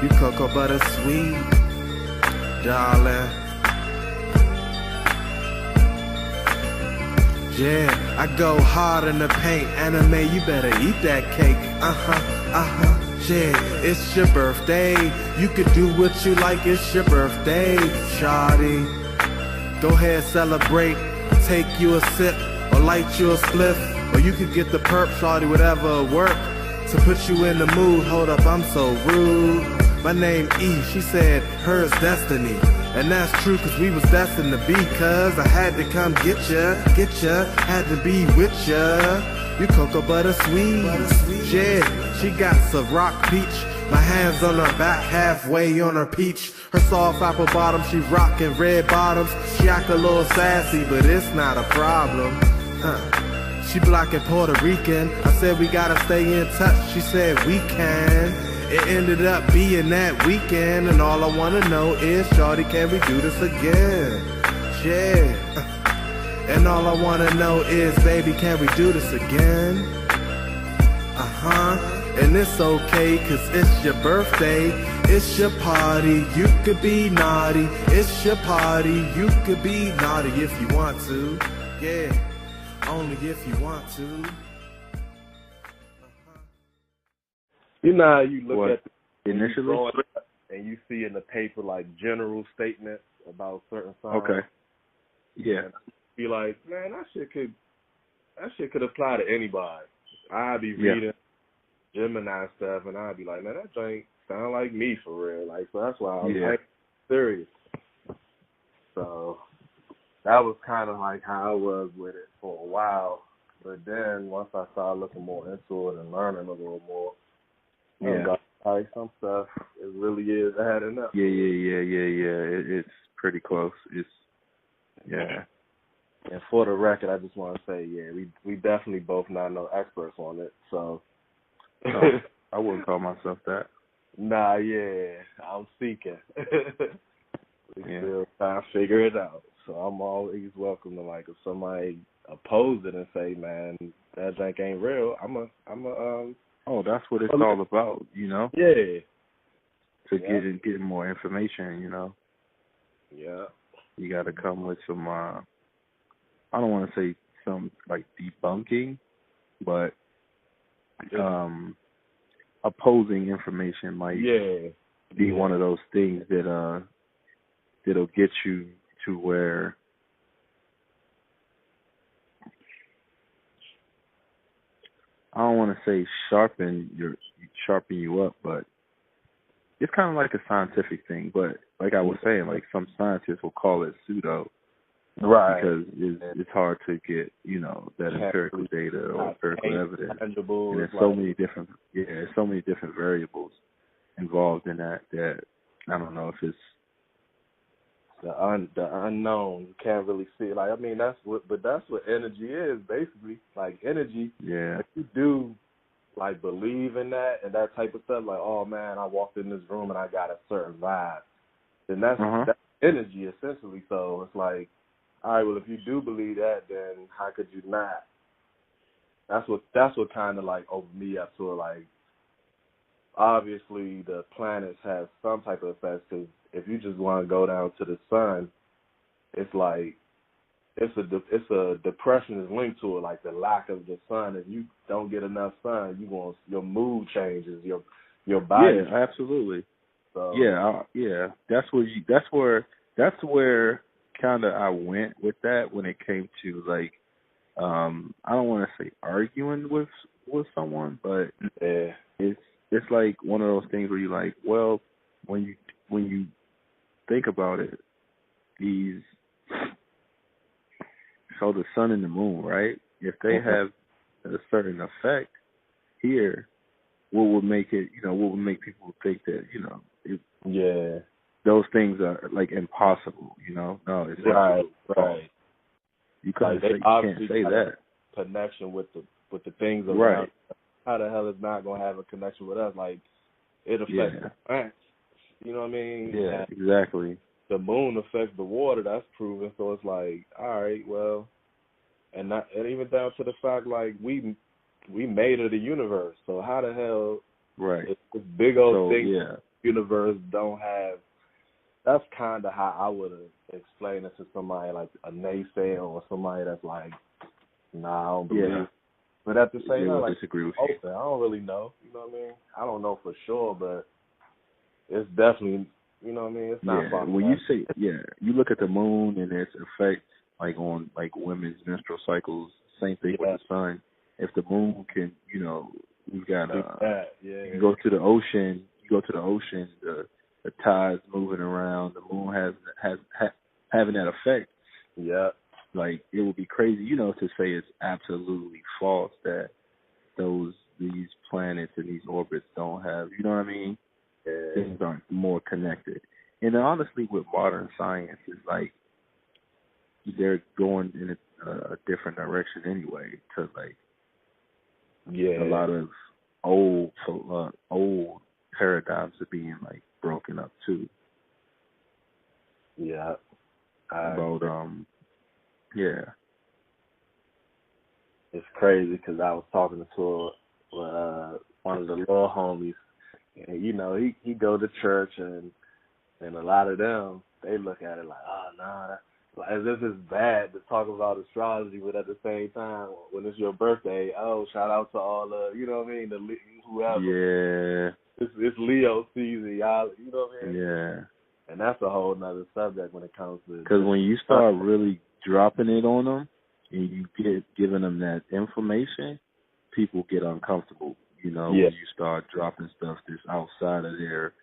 You cocoa butter sweet, darling. Yeah, I go hard in the paint. Anime, you better eat that cake. Yeah, it's your birthday. You could do what you like, it's your birthday, shawty. Go ahead, celebrate. Take you a sip or light you a spliff. Or you could get the perp, shawty, whatever work to put you in the mood. Hold up, I'm so rude. My name E, she said hers destiny. And that's true, cause we was destined to be. Cause I had to come get ya, had to be with ya. You cocoa butter sweet, yeah. She got some rock peach. My hands on her back, halfway on her peach. Her soft apple bottom, she rockin' red bottoms. She act a little sassy, but it's not a problem. She black and Puerto Rican. I said we gotta stay in touch. She said we can. It ended up being that weekend, and all I wanna know is, shawty, can we do this again? Yeah. And all I wanna know is, baby, can we do this again? And it's okay, cause it's your birthday, it's your party, you could be naughty. It's your party, you could be naughty if you want to. Yeah, only if you want to. You know how you look What? at the Initially? and you see in the paper like general statements about certain signs. Okay. Yeah. And be like, man, that shit could apply to anybody. I'd be reading Gemini stuff and I'd be like, man, that drink sound like me for real. Like, so that's why I was like serious. So that was kind of like how I was with it for a while. But then once I started looking more into it and learning a little more, like some stuff, it really is adding up. Yeah. It's pretty close. And for the record, I just want to say, we definitely both not no experts on it. So I wouldn't call myself that. Nah, I'm seeking. We still trying to figure it out. So I'm always welcome to, like, if somebody oppose it and say, man, that drink ain't real, I'm a Oh, that's what it's all about, you know? Yeah. To get more information, you know? Yeah. You got to come with some, I don't want to say some, like, debunking, but opposing information might be one of those things that that'll get you to where I don't want to say sharpen you up, but it's kind of like a scientific thing. But like I was saying, like some scientists will call it pseudo, right? Because it's hard to get, you know, that empirical data or empirical evidence. And there's so many different variables involved in that I don't know if it's the unknown. You can't really see it. Like, I mean, that's what energy is, basically. Like, energy. Yeah. If you do, like, believe in that and that type of stuff, like, oh man, I walked in this room and I got a certain vibe, then that's energy essentially. So it's like, all right, well, if you do believe that, then how could you not? That's what kind of like opened me up to it. Like, obviously the planets have some type of effects, because if you just want to go down to the sun, it's like it's a depression is linked to it, like the lack of the sun. If you don't get enough sun, your mood changes, your body. Yeah, absolutely. So, That's where kind of I went with that when it came to, like, I don't want to say arguing with someone, but it's like one of those things where you're like, well, when you think about it, so the sun and the moon, right? If they have a certain effect here, what would make people think that, you know, those things are like impossible, you know? No, it's right. You can't say that. Connection with the things around. Right. How the hell is not gonna have a connection with us? Like, it affects the plants. You know what I mean? Yeah, exactly. The moon affects the water. That's proven. So it's like, all right, well, and even down to the fact, like, we we made of the universe. So how the hell right? this big old thing Yeah. universe don't have? That's kind of how I would explain it to somebody like a naysayer or somebody that's like, nah, I don't believe. Yeah. But at the same time, like, disagree with open. I don't really know. You know what I mean? I don't know for sure, but it's definitely, you know what I mean? It's not far. When you say, you look at the moon and its effect, like on like women's menstrual cycles. Same thing with the sun. If the moon can, we've got you go to the ocean. The tides moving around. The moon has having that effect. Yeah. Like, it would be crazy, to say it's absolutely false that these planets and these orbits don't have, you know what I mean? Yeah. Things aren't more connected. And honestly, with modern science, it's like they're going in a different direction anyway. To like, a lot of old paradigms are being like broken up too. Yeah. It's crazy because I was talking to one of the little homies, and he go to church, and a lot of them, they look at it like, oh no, as if it's bad to talk about astrology, but at the same time, when it's your birthday, oh, shout out to all the, you know what I mean, whoever. Yeah. It's Leo season, y'all. You know what I mean? Yeah. And that's a whole nother subject when it comes to. Because when you start really dropping it on them, and you get giving them that information, people get uncomfortable. When you start dropping stuff that's outside of their,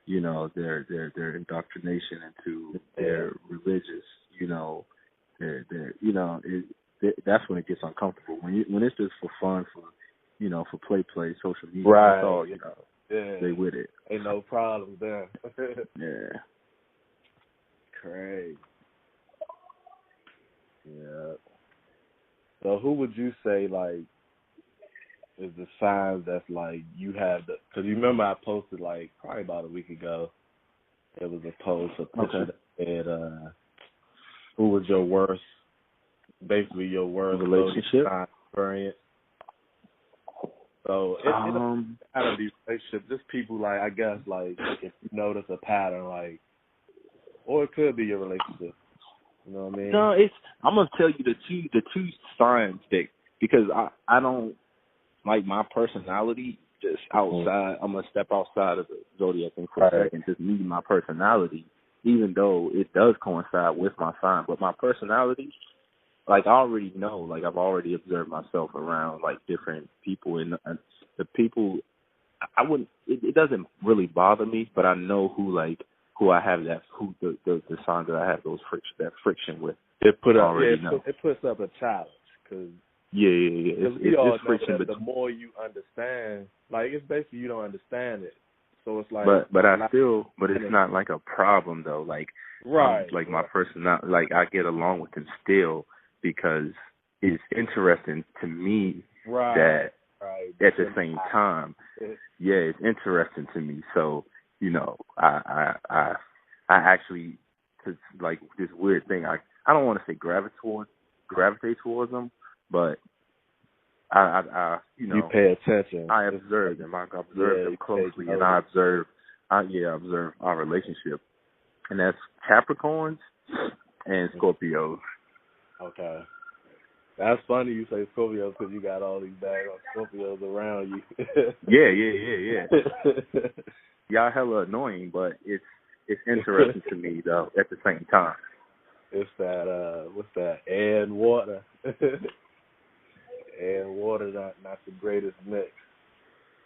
their indoctrination into their religious, that's when it gets uncomfortable. When it's just for fun, for play, social media, right? That's all, they with it. Ain't no problem there. Yeah. Crazy. Yeah. So who would you say, like, is the signs that's, like, you have the... Because you remember I posted, like, probably about a week ago, it was a post, a picture that said, who was your worst, basically your worst relationship experience. So it out of these relationships, just people, like, I guess, like, if you notice a pattern, like, or it could be your relationship. You know what I mean? No, I'm gonna tell you the two signs that, because I don't like my personality just outside. I'm gonna step outside of the zodiac thing for a second. Just me, my personality, even though it does coincide with my sign, but my personality, like, I already know, like, I've already observed myself around like different people, and the people, I wouldn't. It doesn't really bother me, but I know who I have the signs that I have that friction with. It puts up a challenge because it's friction. But the more you understand, like, it's basically you don't understand it, so it's like. But it's not like a problem though. Like, my personality, like, I get along with them still because it's interesting to me that at the same time, it's interesting to me. So, I actually, like, this weird thing. I don't want to say gravitate towards them, but I you pay attention. I observe them. I observe them closely, and I observe our relationship, and that's Capricorns and Scorpios. Okay. That's funny you say Scorpios because you got all these daggone Scorpios around you. Yeah. Y'all hella annoying, but it's interesting to me though at the same time. It's that what's that? Air and water. Air and water not the greatest mix.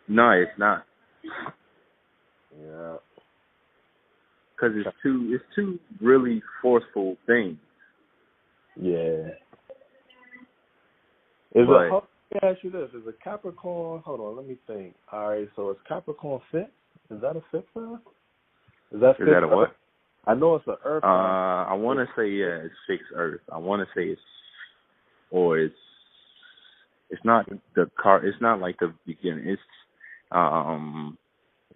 No, it's not. Yeah. Because it's two really forceful things. Yeah. Let me ask you this. Is a Capricorn, hold on, let me think. All right, so is Capricorn fixed? Is that a fixed sign? Is that a what? I know it's an earth sign. I want to say, it's fixed earth. I want to say it's not it's not like the beginning. It's,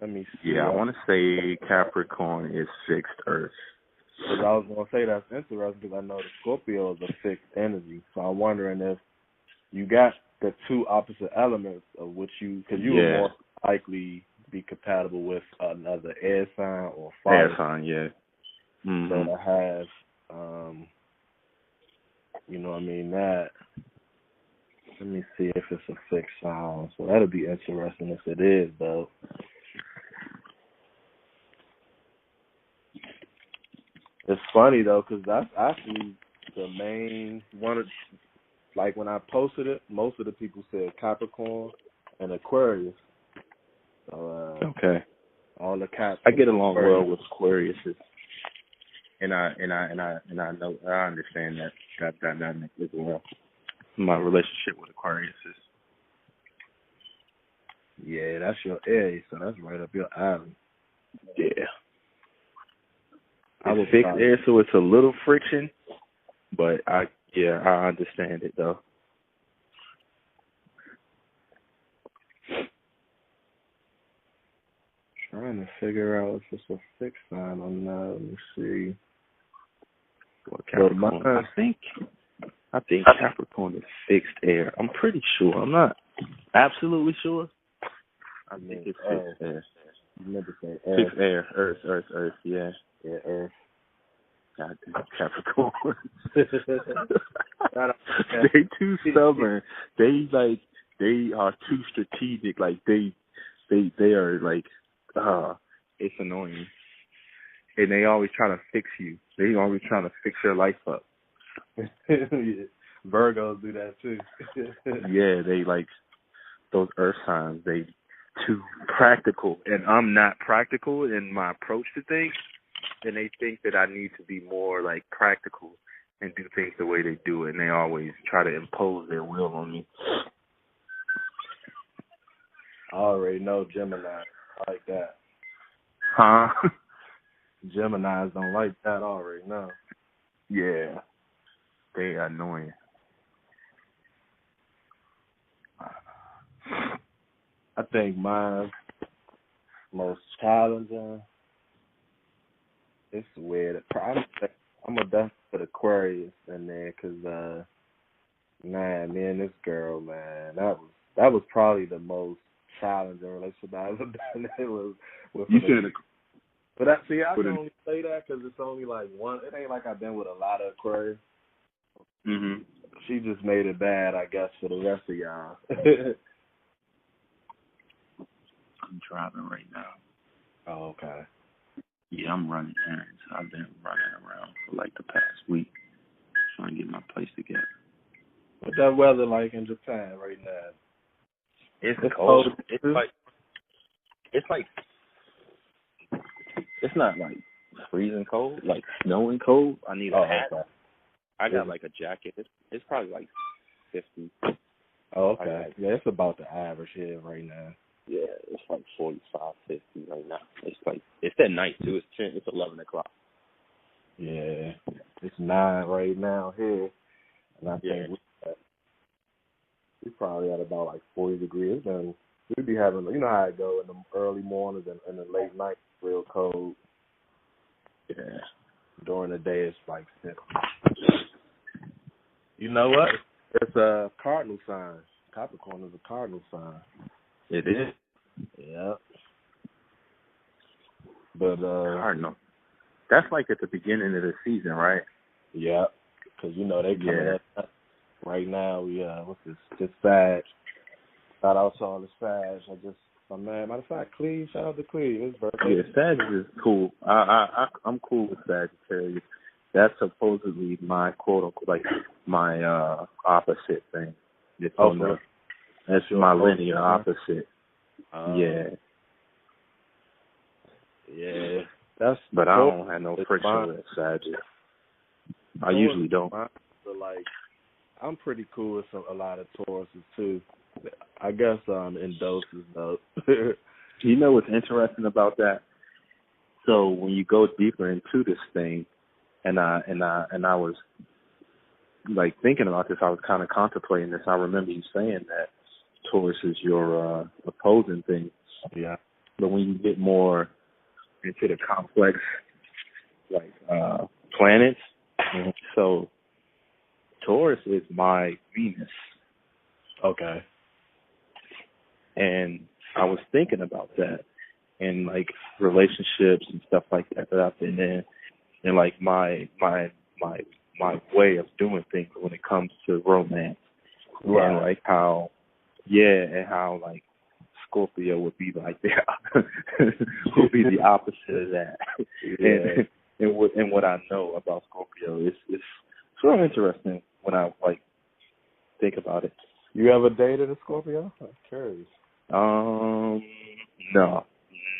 let me see. Yeah, I want to say Capricorn is fixed earth. Because I was going to say that's interesting because I know the Scorpio is a fixed energy. So I'm wondering if you got the two opposite elements of which because you would more likely be compatible with another air sign or fire sign. Yeah. Mm-hmm. So to have, you know what I mean, that, let me see if it's a fixed sign. So that'll be interesting if it is, though. It's funny, though, because that's actually the main one. Like, when I posted it, most of the people said Capricorn and Aquarius. So, okay. All the Caps. I get along well with Aquarius. And I know I understand that dynamic as well. My relationship with Aquarius is. Yeah, that's your Aries, so that's right up your alley. Yeah. It's fixed air, so it's a little friction, but I understand it though. Trying to figure out if it's a fixed sign or not. Let me see. Well, Capricorn, I think Capricorn is fixed air. I'm pretty sure. I'm not absolutely sure. I think it's fixed air. You never say air. Fixed air. Earth. Yeah. Yeah, Earth. God damn, Capricorn. They too stubborn. They are too strategic. Like they are like, it's annoying. And they always try to fix you. They always trying to fix your life up. Yeah. Virgos do that too. Yeah, they like those earth signs. They too practical, and I'm not practical in my approach to things. And they think that I need to be more like practical and do things the way they do it. And they always try to impose their will on me. I already know Gemini like that. Huh? Geminis don't like that. I already know. Yeah. They are annoying. I think mine's most challenging. It's weird. I'm a definitely put Aquarius in there because, man, me and this girl, man, that was probably the most challenging relationship I ever done. It was with. You said, but I can only say that because it's only like one. It ain't like I've been with a lot of Aquarius. Mm-hmm. She just made it bad, I guess, for the rest of y'all. I'm driving right now. Oh, okay. Yeah, I'm running errands. I've been running around for like the past week trying to get my place together. What's that weather like in Japan right now? It's cold. It's not like freezing cold, like snowing cold. I need a hat. Okay. I got like a jacket. It's probably like 50. Oh, okay. Yeah, it's about the average here right now. Yeah, it's like 45, 50 right now. It's that night too. It's 11 o'clock. Yeah, it's 9 right now here, and I think we probably at about like 40 degrees. And we be having, you know how it go in the early mornings and in the late night, real cold. Yeah, during the day it's like 50. You know what? It's a cardinal sign. Capricorn is a cardinal sign. It is. Yeah. But cardinal. That's like at the beginning of the season, right? Yeah. Because, you know, they coming up right now. We, what's this? Just Sag. Shout out to all the Sag. Matter of fact, Cleve. Shout out to Cleve. His birthday. Yeah, Sag is cool. I'm cool with Sagittarius. That's supposedly my quote-unquote, like, my opposite thing. That's my linear opposite. Yeah. Yeah. But I don't have no friction with Sagittarius. I usually don't. But, like, I'm pretty cool with a lot of Tauruses, too. I guess in doses, though. You know what's interesting about that? So when you go deeper into this thing, and I was like thinking about this, I was kind of contemplating this. I remember you saying that Taurus is your opposing thing. Yeah. But when you get more into the complex, like planets, so Taurus is my Venus. Okay. And I was thinking about that and like relationships and stuff like that I've been in, and like my way of doing things when it comes to romance, Right. and like how, and how like Scorpio would be like would be the opposite of that. Yeah. and what I know about Scorpio is sort of interesting when I like think about it. You ever dated a Scorpio? I'm curious. No,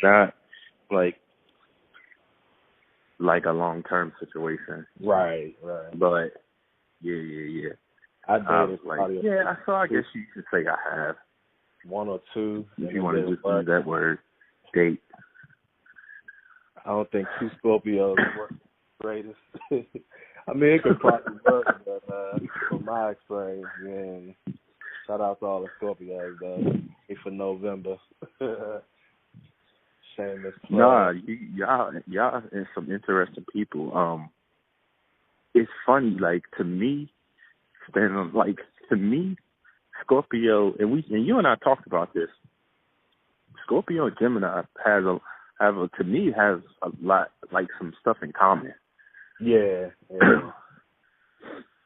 not like a long-term situation. Right. But yeah. I dated so I guess you could say I have. One or two. If you want to just use that word, date. I don't think two Scorpios were the greatest. I mean, it could probably work, but from my experience, man, shout out to all the Scorpios, though. Hey, for November. Shameless plug. Nah, y'all and some interesting people. It's funny, like to me, Scorpio, and you and I talked about this. Scorpio and Gemini have a lot, like some stuff in common. Yeah.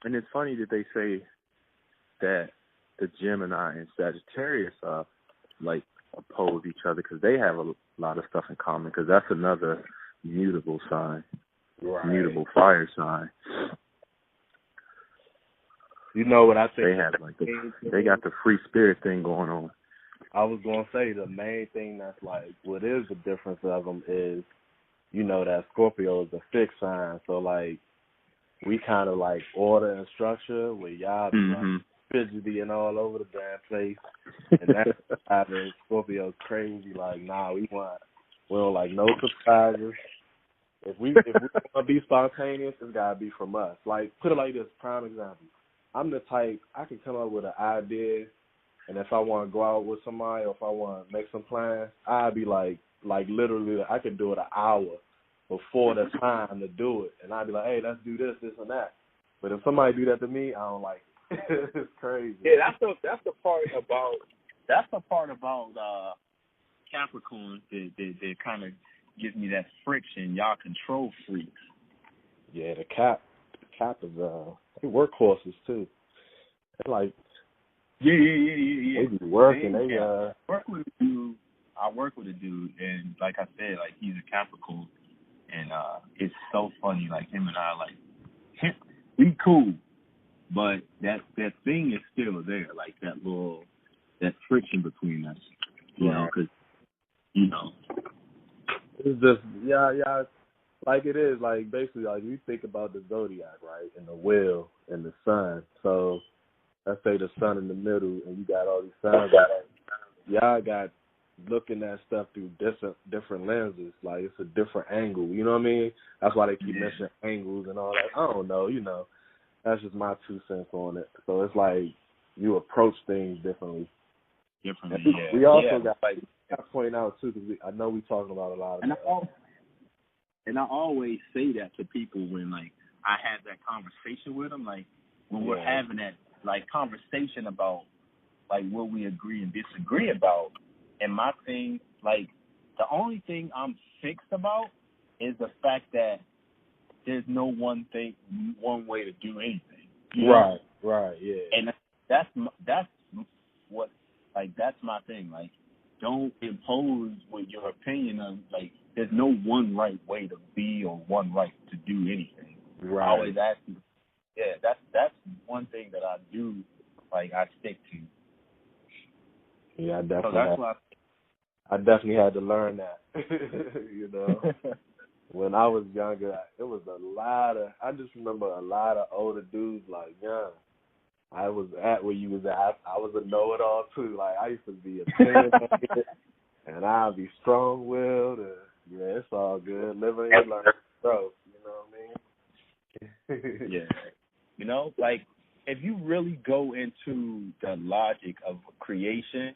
And it's funny that they say that the Gemini and Sagittarius like oppose each other because they have a lot of stuff in common, because that's another mutable sign, mutable fire sign. You know what I think? They have they got the free spirit thing going on. I was going to say the main thing that's like, what is the difference of them is, you know, that Scorpio is a fixed sign. So, like, we kind of like order and structure where y'all be like fidgety and all over the damn place. And that's having Scorpio's crazy. Like, nah, we don't like no surprises. If we want to be spontaneous, it's got to be from us. Like, put it like this, prime example. I'm the type, I can come up with an idea, and if I want to go out with somebody or if I want to make some plans, I'd be like literally, I could do it an hour before the time to do it. And I'd be like, hey, let's do this, and that. But if somebody do that to me, I don't like it. It's crazy. Yeah, that's the part about Capricorn that kind of gives me that friction. Y'all control freaks. Yeah, the Cap is they workhorses too. They like yeah. They be working. I work with a dude, and like I said, like he's a Capricorn, and it's so funny. Like him and I, like we cool, but that thing is still there. Like that friction between us, you know, because it's just yeah. Like it is, like basically, like you think about the zodiac, right, and the wheel and the sun. So let's say the sun in the middle, and you got all these suns. Y'all got looking at stuff through different lenses. Like it's a different angle. You know what I mean? That's why they keep mentioning angles and all that. I don't know. You know, that's just my 2 cents on it. So it's like you approach things differently. We also got to point out too, because I know we talking about a lot of. And I always say that to people when, like, I have that conversation with them, like, when we're having that, like, conversation about, like, what we agree and disagree about. And my thing, like, the only thing I'm fixed about is the fact that there's no one way to do anything. You know? Right, yeah. And that's what, like, that's my thing. Like, don't impose with your opinion on, like, there's no one right way to be or one right to do anything. Right. I always ask you. Yeah, that's one thing that I do, like, I stick to. Yeah, I definitely had to learn that. You know, when I was younger, it was I just remember a lot of older dudes like, yeah, I was at where you was at. I was a know-it-all too. Like I used to be a 10, and I'd be strong-willed. Yeah, it's all good. Living and learning, bro. You know what I mean? Yeah. You know, like if you really go into the logic of creation,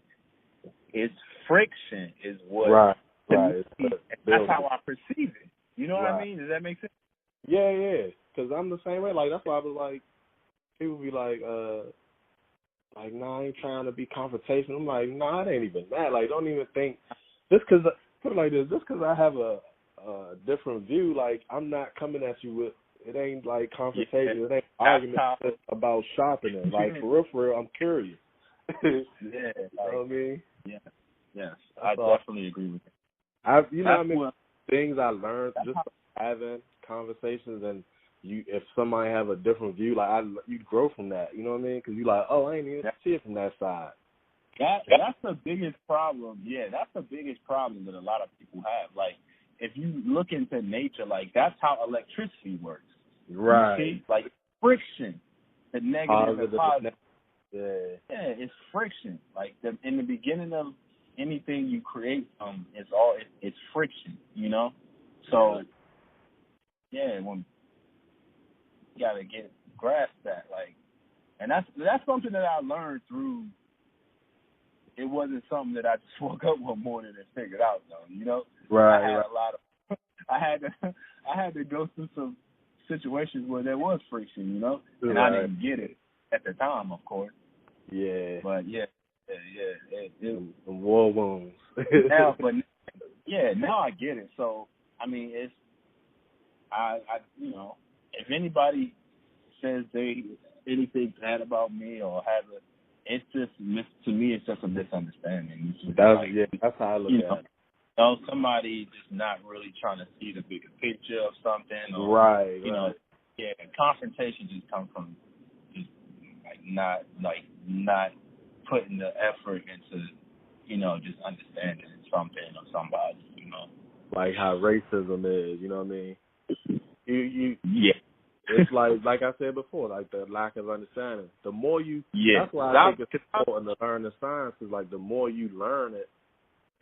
it's friction is what. Right. That's how I perceive it. You know what I mean? Does that make sense? Yeah. Because I'm the same way. Like that's why I was like, people be like, like, nah, I ain't trying to be confrontational. I'm like, nah, it ain't even that. Like, don't even think, just because, put it like this, just because I have a different view, like, I'm not coming at you with, it ain't like confrontation, it ain't argument about shopping it. Like, for real, I'm curious. You know what I mean? Yeah. Yes, I definitely agree with you. You know what I mean? Things I learned just by having conversations, and if somebody have a different view, like you grow from that. You know what I mean? Because you like, oh, I ain't even see it from that side. That's the biggest problem. Yeah, that's the biggest problem that a lot of people have. Like, if you look into nature, like, that's how electricity works. Right. You see? Like, friction, the negative and positive. Yeah, it's friction. Like, in the beginning of anything you create, it's friction, you know? So, when you gotta grasp that, like, and that's something that I learned through. It wasn't something that I just woke up one morning and figured out, though, you know? Right. I had a lot of, I had to go through some situations where there was friction, you know? And I didn't get it at the time, of course. Yeah. But the war wounds. now I get it. So, I mean, it's, I you know, if anybody says anything bad about me or has it's just, to me, it's just a misunderstanding. That's how I look at it. So somebody just not really trying to see the bigger picture of something, or you know, confrontation just comes from just not putting the effort into, you know, just understanding something or somebody, you know, like how racism is, you know what I mean? Yeah. It's like I said before, like the lack of understanding. The more that's why I think it's important to learn the science, because like the more you learn it,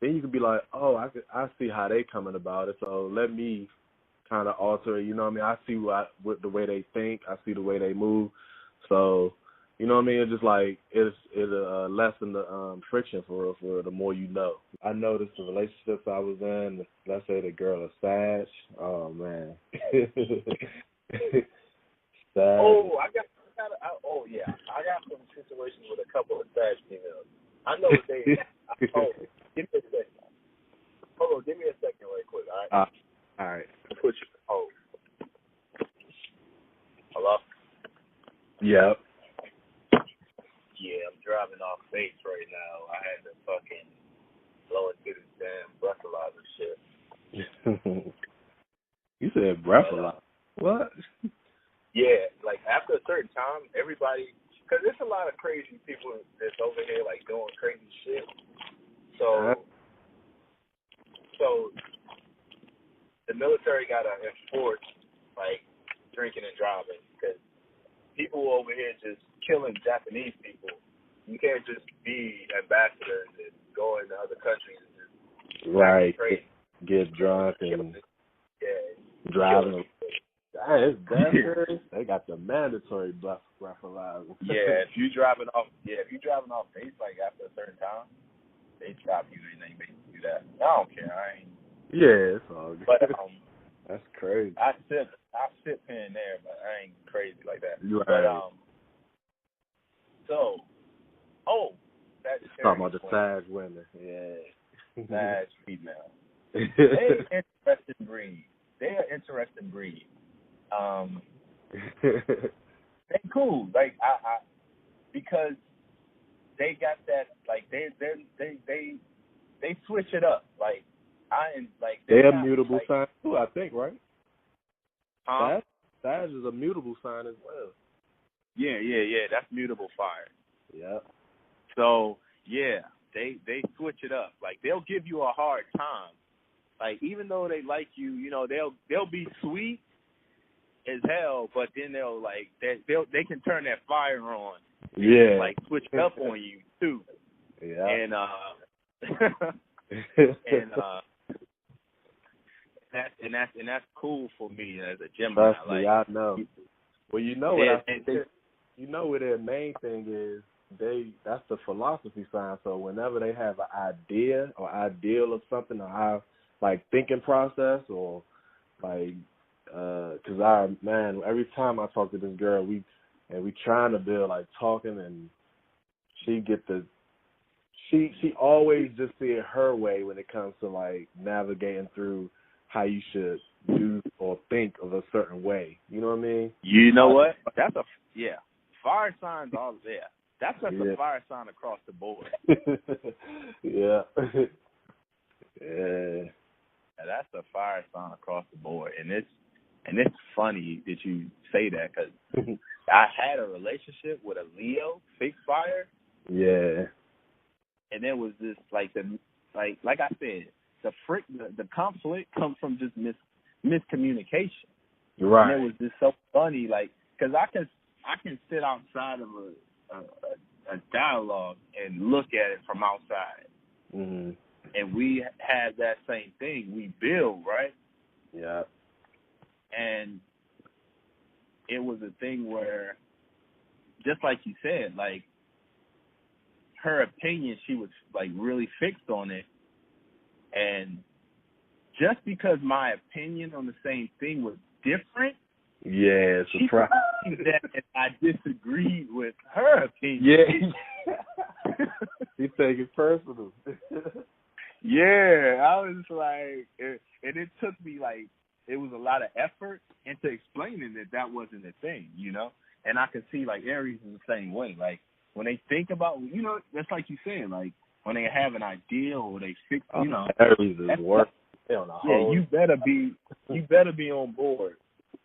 then you can be like, oh, I see how they coming about it, so let me kind of alter it. You know what I mean? I see with the way they think, I see the way they move. So, you know what I mean? It's just like it's lessen the friction for real. The more you know. I noticed the relationships I was in. Let's say the girl is Sag. Oh man. I got some situations with a couple of Sag females. I know what they. Give me a second. Hold on, give me a second, right quick. All right. All right. I'll put you. Oh. Hello. Yep. Yeah, I'm driving off base right now. I had to fucking blow into this damn breathalyzer shit. You said breathalyzer. What? Yeah, like after a certain time, everybody, because there's a lot of crazy people that's over here like doing crazy shit. So the military gotta enforce like drinking and driving, because people over here just killing Japanese people. You can't just be ambassadors and go into other countries and just get drunk and driving. It's that serious. They got the mandatory breathalyzer. Yeah, if you driving off base, like after a certain time, they stop you and they make you do that. I don't care. I ain't. Yeah, it's all good. But that's crazy. I sip here and there, but I ain't crazy like that. Right. But that's talking about the Sag women. Yeah. Sag female. They an interesting breed. They an interesting breed. They cool. Like I because they got that, like they switch it up. Like they're a mutable sign too, I think, right? Sag is a mutable sign as well. Yeah. That's mutable fire. Yeah. So they switch it up. Like they'll give you a hard time. Like even though they like you, you know, they'll be sweet as hell, but then they can turn that fire on. Yeah. Like switch it up on you too. Yeah. And that's cool for me as a Gemini. Like I know. Well, you know what you know what their main thing is. That's the philosophy sign. So whenever they have an idea or ideal of something, or how like thinking process, or like, cause every time I talk to this girl, we trying to build like talking and she always just see it her way when it comes to like navigating through how you should do or think of a certain way. You know what I mean? You know what? That's fire signs all there. That's just a fire sign across the board. Yeah. That's a fire sign across the board, and it's funny that you say that because I had a relationship with a Leo, fixed fire. Yeah. And there was this like I said, the conflict comes from just miscommunication. Right. And it was just so funny, like because I can sit outside of a dialogue and look at it from outside. Mm-hmm. And we have that same thing. We build, right? Yeah. And it was a thing where, just like you said, like her opinion, she was like really fixed on it. And just because my opinion on the same thing was different, yeah, surprise. That I disagreed with her opinion. Yeah. You take it personal. Yeah, I was like, and it took me like, it was a lot of effort into explaining that wasn't a thing, you know? And I could see like Aries is the same way. Like when they think about, you know, that's like you said, like when they have an idea or they fix, you know. Aries is work. Yeah, you better be on board.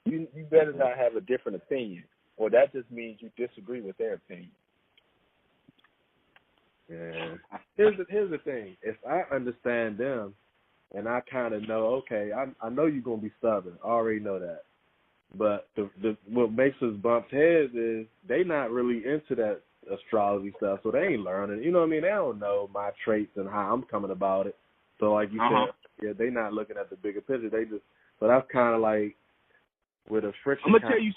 You better not have a different opinion, or that just means you disagree with their opinion. Yeah. Here's the thing. If I understand them and I kind of know, okay, I know you're going to be stubborn. I already know that. But what makes us bump heads is they not really into that astrology stuff, so they ain't learning. You know what I mean? They don't know my traits and how I'm coming about it. So like you said, yeah, they not looking at the bigger picture. They just, so that's kind of like with a friction. I'm gonna tell you,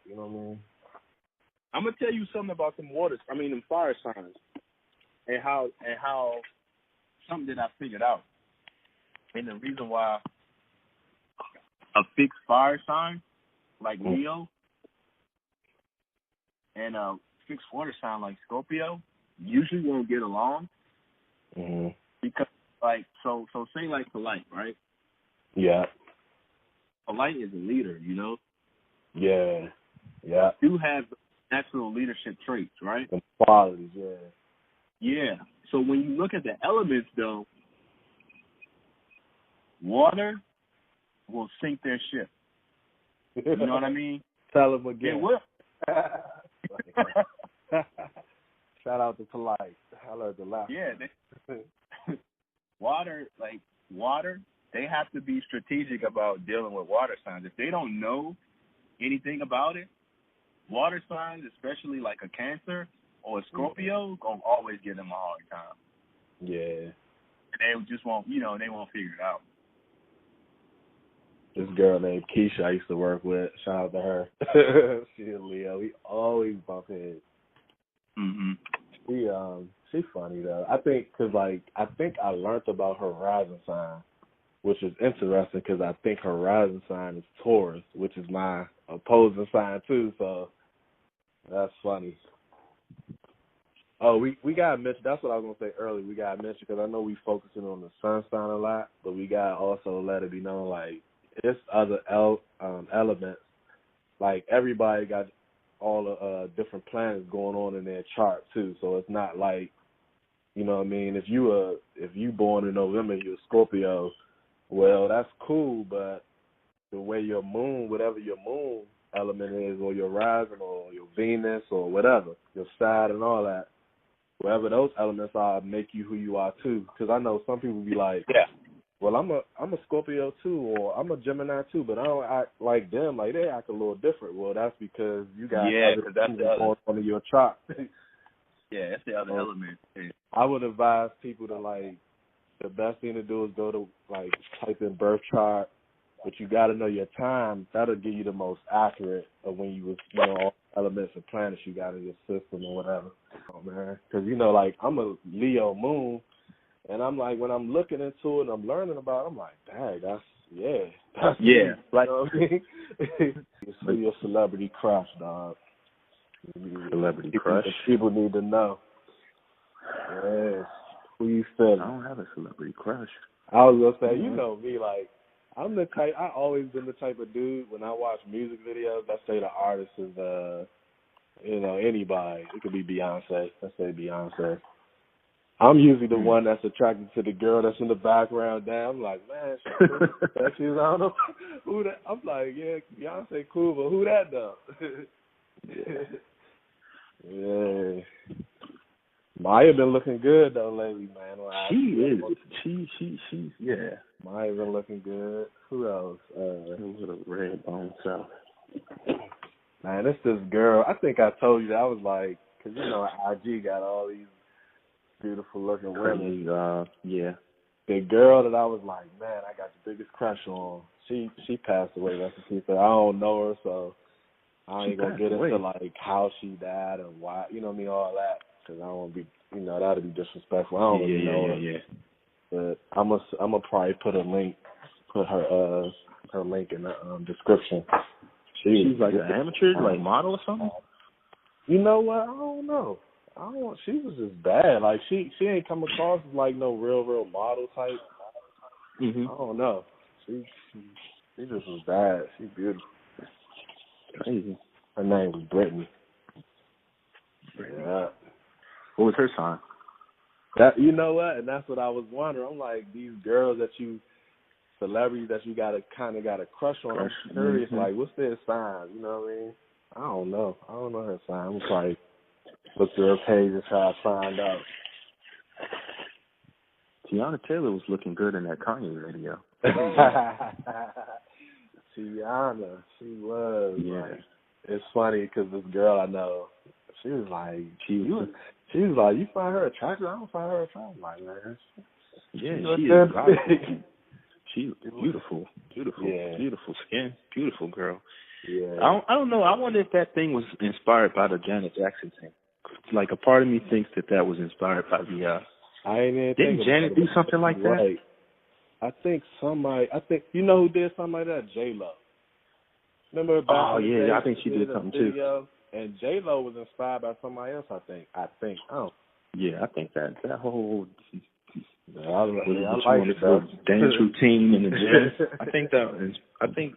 you know what I mean? I'm gonna tell you something about them them fire signs, and how something that I figured out, and the reason why a fixed fire sign like Leo and a fixed water sign like Scorpio usually won't get along, because like so say like Polite, right? Yeah. Polite is a leader, you know. Yeah. Yeah. You have natural leadership traits, right? Some qualities, yeah. Yeah. So when you look at the elements, though, water will sink their ship. You know what I mean? Tell them again. It will. Shout out to Polite. I learned a lot. Yeah. Water, they have to be strategic about dealing with water signs. If they don't know anything about it, water signs, especially like a Cancer or a Scorpio, gonna always give them a hard time. Yeah. And they just won't, they won't figure it out. This girl named Keisha I used to work with, shout out to her. She's a Leo. We always bump heads. She's funny though. I think I learned about her rising sign, which is interesting because I think her rising sign is Taurus, which is my opposing sign too. So that's funny. Oh, we gotta mention. That's what I was gonna say earlier. We gotta mention because I know we focusing on the sun sign a lot, but we gotta also let it be known like it's other elements. Like everybody got all the different planets going on in their chart too. So it's not like, you know what I mean. If you born in November, you're a Scorpio. Well, that's cool, but the way your moon, whatever your moon element is, or your rising, or your Venus, or whatever, your side and all that, whatever those elements are, make you who you are too. Because I know some people be like, yeah, well, I'm a Scorpio too, or I'm a Gemini too, but I don't act like them. Like they act a little different. Well, that's because you got other things going on in your chart. Yeah, that's the other element. Yeah. I would advise people to the best thing to do is go to type in birth chart, but you got to know your time. That'll give you the most accurate of when you was all elements and planets you got in your system or whatever. Oh man, because I'm a Leo moon, and I'm like when I'm looking into it and I'm learning about it, I'm like, dang, that's yeah. Like, you know what I mean? You see your celebrity crush, dog. Celebrity crush. People need to know. Yes. Who you feeling? I don't have a celebrity crush. I was gonna say, you know me, like I'm the type. I always been the type of dude when I watch music videos. Let's say the artist is, anybody. It could be Beyonce. Let's say Beyonce. I'm usually the one that's attracted to the girl that's in the background. Down, I'm like, man, she's I don't know who that. I'm like, yeah, Beyonce cool, but who that though? Yeah. Maya been looking good though lately, man. She's yeah. Maya been looking good. Who else? With a red bone cell. Man, it's this girl. I think I told you that. I was like, because IG got all these beautiful looking women. Yeah. The girl that I was like, man, I got the biggest crush on. She passed away. That's what she said. I don't know her, so I ain't gonna get into like how she died and why. You know what I mean? All that. Because I don't want to be, that'd be disrespectful. I don't really know her. Yeah. But I'm gonna probably put her link in the description. She's like an amateur, like model or something. You know what? I don't know. She was just bad. Like she ain't come across as like no real model type. Mm-hmm. I don't know. She just was bad. She's beautiful. Crazy. Her name was Brittany. Yeah. What was her sign? That, you know what? And that's what I was wondering. I'm like, these girls celebrities that you got a crush on. I'm curious, like, what's their sign? You know what I mean? I don't know. I don't know her sign. I'm probably look through her page and try to find out. Tiana Taylor was looking good in that Kanye video. Tiana, she was. Yeah. Like, it's funny because this girl I know, she was like, you find her attractive? I don't find her attractive. I'm like, man. Yeah, she is. She's beautiful. Yeah. Beautiful skin. Beautiful girl. Yeah. I don't know. I wonder if that thing was inspired by the Janet Jackson thing. Like, a part of me thinks that was inspired by the. I ain't even didn't Janet do something like that? Right. I think you know who did something like that? J-Lo. Remember back Oh, in the yeah, day, I think she did something too. And J-Lo was inspired by somebody else, I think. Oh. Yeah, I think that whole I like it, though. dance routine in the gym. I think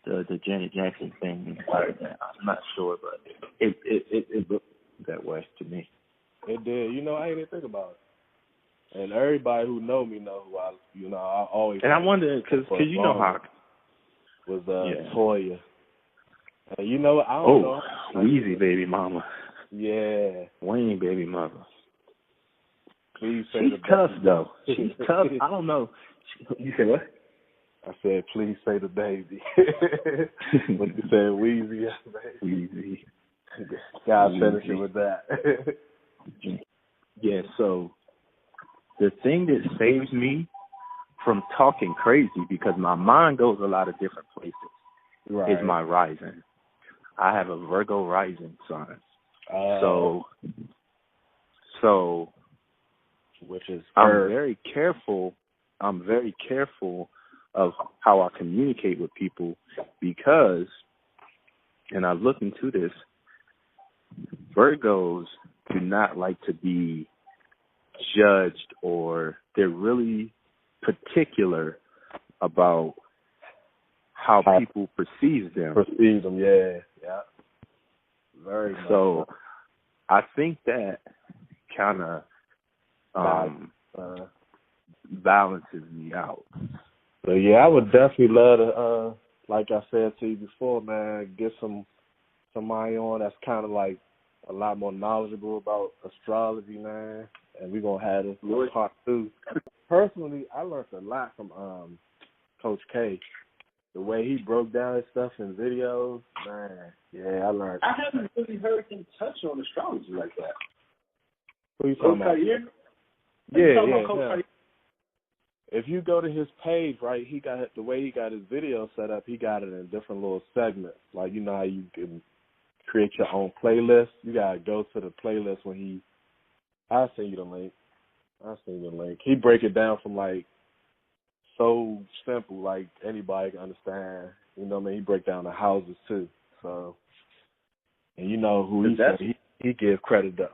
the Janet Jackson thing inspired that. I'm not sure, but it looked that way to me. It did. I didn't even think about it. And everybody who know me know who I always. And I wonder because you know how was Toya. And you know what? I don't know. Weezy baby mama. Yeah. Wayne baby mama. Please say She's tough though. She's tough. I don't know. You said what? I said, please say the baby. When you said Weezy, Weezy. Gotta finish it with that. Yeah, so the thing that saves me from talking crazy, because my mind goes a lot of different places, is my rising. I have a Virgo rising sign. So which is I'm very careful of how I communicate with people because, and I look into this, Virgos do not like to be judged, or they're really particular about how people perceive them. Yeah. Very much. So I think that kind of balances me out. So yeah, I would definitely love to, like I said to you before, man, get somebody on that's kind of like a lot more knowledgeable about astrology, man. And we're gonna have this part 2. Personally, I learned a lot from Coach K. The way he broke down his stuff in videos, man. Yeah, I learned. I haven't really heard him touch on astrology like that. Who you talking about? Yeah. If you go to his page, right, he got the way he got his video set up. He got it in different little segments. Like, you know how you can create your own playlist. You gotta go to the playlist when I'll send you the link. He break it down from like so simple, like anybody can understand. You know what I mean? He break down the houses too. So, and you know who he give credit to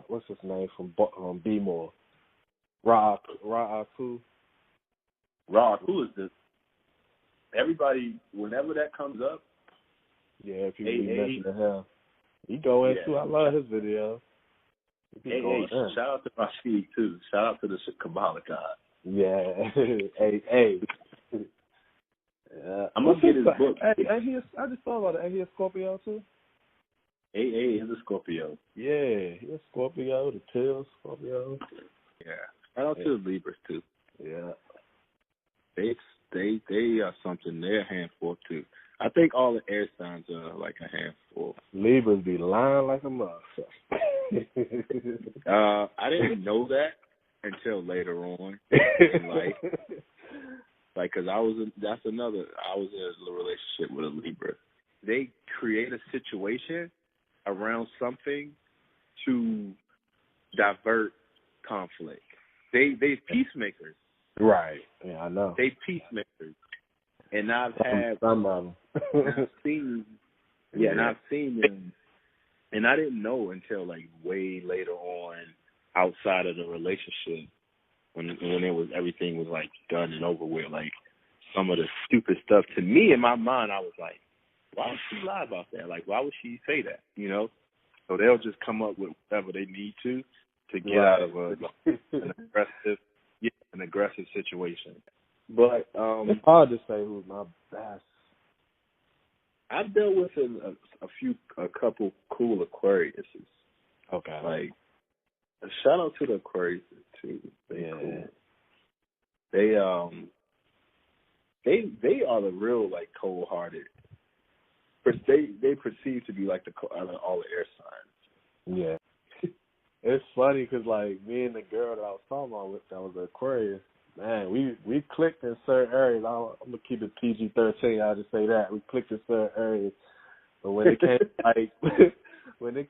what's his name from B-More? Ra'aku. Ra'aku is the everybody whenever that comes up. Yeah, if you mention him, he go into. I love his video. Shout out to Rashid too. Shout out to the Kabbalah God. Yeah, hey. Yeah. I'm gonna get his book. Hey, I just thought about it. Ain't he a Scorpio too? AA is a Scorpio. Yeah, he's a Scorpio. The Tail Scorpio. Yeah. Shout out to the Libras too. Yeah. They are something. They're a handful too. I think all the air signs are like a handful. Libras be lying like a motherfucker. I didn't know that until later on in life. Like, cause I was in a relationship with a Libra. They create a situation around something to divert conflict. They peacemakers. Right. Yeah, I know. They peacemakers. And I've had some of them. I've seen them, and I didn't know until like way later on, outside of the relationship, when it was everything was like done and over with, like some of the stupid stuff. To me, in my mind, I was like, why would she lie about that? Like, why would she say that? You know? So they'll just come up with whatever they need to get out of an aggressive situation. But it's hard to say who's my best. I've dealt with a couple cool Aquariuses. Okay. Like, a shout out to the Aquariuses too. They're cool. They are the real like cold hearted. They perceive to be like all the air signs. Yeah. It's funny because like me and the girl that I was talking about with that was an Aquarius. Man, we clicked in certain areas. I'm gonna keep it PG-13. I'll just say that we clicked in certain areas. But when it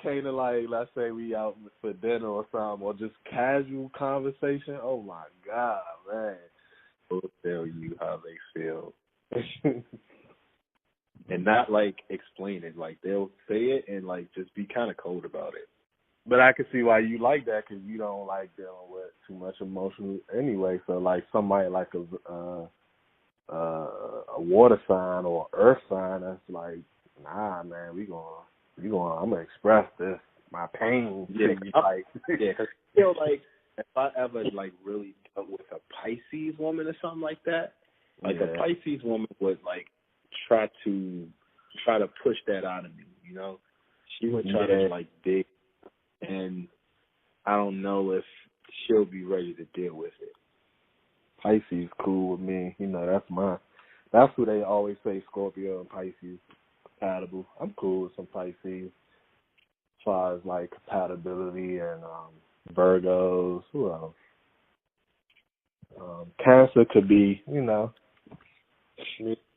came to like, let's say we out for dinner or something, or just casual conversation. Oh my God, man! They'll tell you how they feel, and not like explain it. Like they'll say it and like just be kind of cold about it. But I can see why you like that because you don't like dealing with too much emotion anyway. So like somebody like a water sign or earth sign that's like, nah, man, I'm gonna express this, my pain. Yeah, because I feel like if I ever like really dealt with a Pisces woman or something like that, like a Pisces woman would like try to push that out of me. You know, she would try to like dig. And I don't know if she'll be ready to deal with it. Pisces cool with me. You know, that's who they always say, Scorpio and Pisces compatible. I'm cool with some Pisces as far as like compatibility and Virgos. Who else? Cancer could be, you know.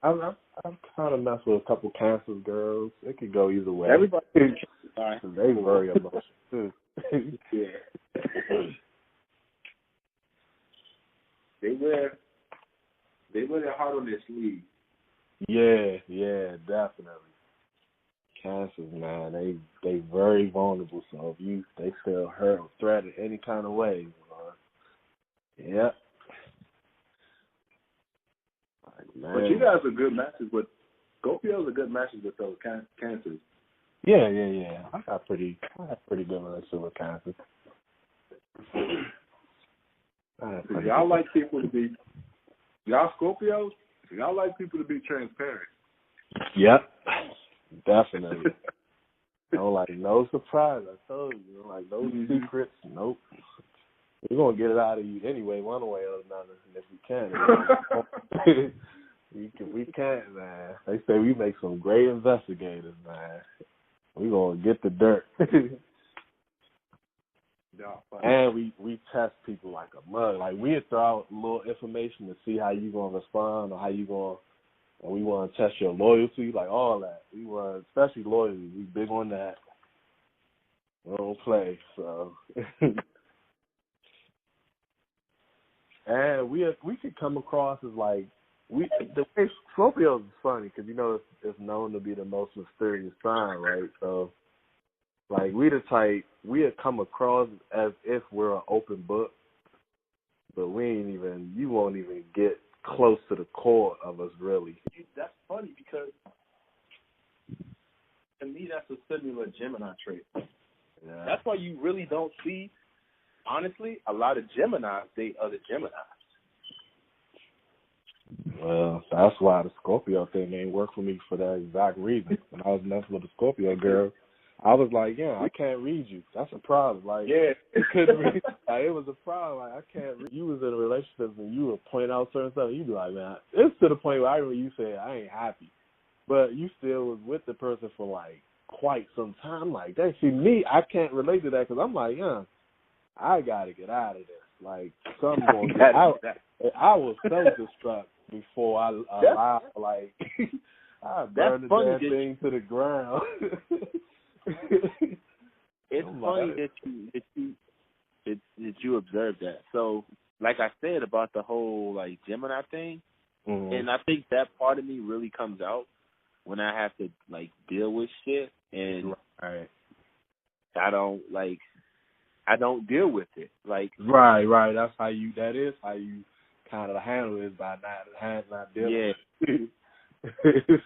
I've kind of messed with a couple Cancer girls. It could go either way. Everybody, they very emotional too. Yeah. They wear their heart on their sleeve. Yeah, definitely. Cancers, man, they very vulnerable. So if they feel hurt or threatened any kind of way, yeah. Like, man. But you guys are good matches with Scorpios. Are good matches with those Cancers. Yeah. I have pretty good relationship with Cancer. Y'all like people to be, y'all Scorpios, y'all like people to be transparent. Yep, definitely. No surprise. I told you, like no secrets. Nope. We're gonna get it out of you anyway, one way or another. And if we can, we can't, man. They say we make some great investigators, man. We gonna get the dirt. And we test people like a mug. Like we throw out a little information to see how you gonna respond or how you gonna. And we want to test your loyalty, like all that. We want, especially loyalty. We big on that. We don't play, so. And we could come across as like the way Scorpio is funny because you know it's known to be the most mysterious sign, right? So Like, we the type, we come across as if we're an open book, but you won't even get close to the core of us, really. That's funny because, to me, that's a similar Gemini trait. Yeah. That's why you really don't see, honestly, a lot of Geminis date other Geminis. Well, that's why the Scorpio thing ain't work for me for that exact reason. When I was messing with the Scorpio girl, I was like, yeah, I can't read you. That's a problem. Like, yeah, you couldn't read. Like, it was a problem. Like, I can't read. You was in a relationship and you would point out certain stuff. You'd be like, man, it's to the point where I remember you said I ain't happy, but you still was with the person for like quite some time. Like, that. See, me, I can't relate to that because I'm like, yeah, I gotta get out of this. Like, something going to get out. I was self-destruct before I allowed, like, I burned the damn thing to the ground. It's funny that you observed that. So, like I said about the whole, like, Gemini thing, and I think that part of me really comes out when I have to, like, deal with shit, and I don't deal with it. Like, right. That is how you kind of handle it, by not dealing with it.